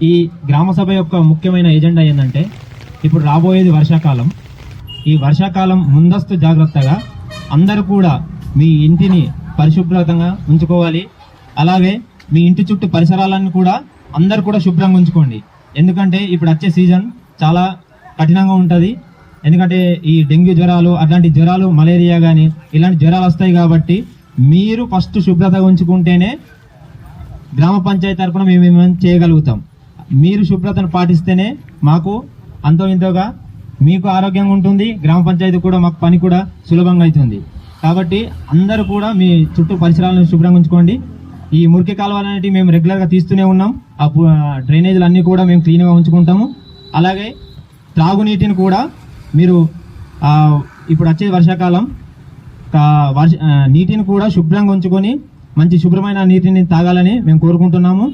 ఈ గ్రామ సభ యొక్క ముఖ్యమైన ఎజెండా ఏంటంటే, ఇప్పుడు రాబోయేది వర్షాకాలం. ఈ వర్షాకాలం ముందస్తు జాగ్రత్తగా అందరూ కూడా మీ ఇంటిని పరిశుభ్రంగా ఉంచుకోవాలి. అలాగే మీ ఇంటి చుట్టూ పరిసరాలను కూడా అందరు కూడా శుభ్రంగా ఉంచుకోండి. ఎందుకంటే ఇప్పుడు వచ్చే సీజన్ చాలా కఠినంగా ఉంటుంది. ఎందుకంటే ఈ డెంగ్యూ జ్వరాలు, అట్లాంటి జ్వరాలు, మలేరియా కానీ ఇలాంటి జ్వరాలు వస్తాయి. కాబట్టి మీరు ఫస్ట్ శుభ్రతగా ఉంచుకుంటేనే గ్రామ పంచాయతీ తరఫున మేము చేయగలుగుతాం. మీరు శుభ్రతను పాటిస్తేనే మాకు అంతో ఇంతోగా మీకు ఆరోగ్యంగా ఉంటుంది, గ్రామ పంచాయతీ కూడా మాకు పని కూడా సులభంగా అవుతుంది. కాబట్టి అందరూ కూడా మీ చుట్టూ పరిసరాలను శుభ్రంగా ఉంచుకోండి. ఈ మురికి కాలువలు అనేవి మేము రెగ్యులర్గా తీస్తూనే ఉన్నాం. ఆ డ్రైనేజీలు అన్నీ కూడా మేము క్లీన్గా ఉంచుకుంటాము. అలాగే త్రాగునీటిని కూడా మీరు ఇప్పుడు వచ్చే వర్షాకాలం నీటిని కూడా శుభ్రంగా ఉంచుకొని మంచి శుభ్రమైన నీటిని తాగాలని మేము కోరుకుంటున్నాము.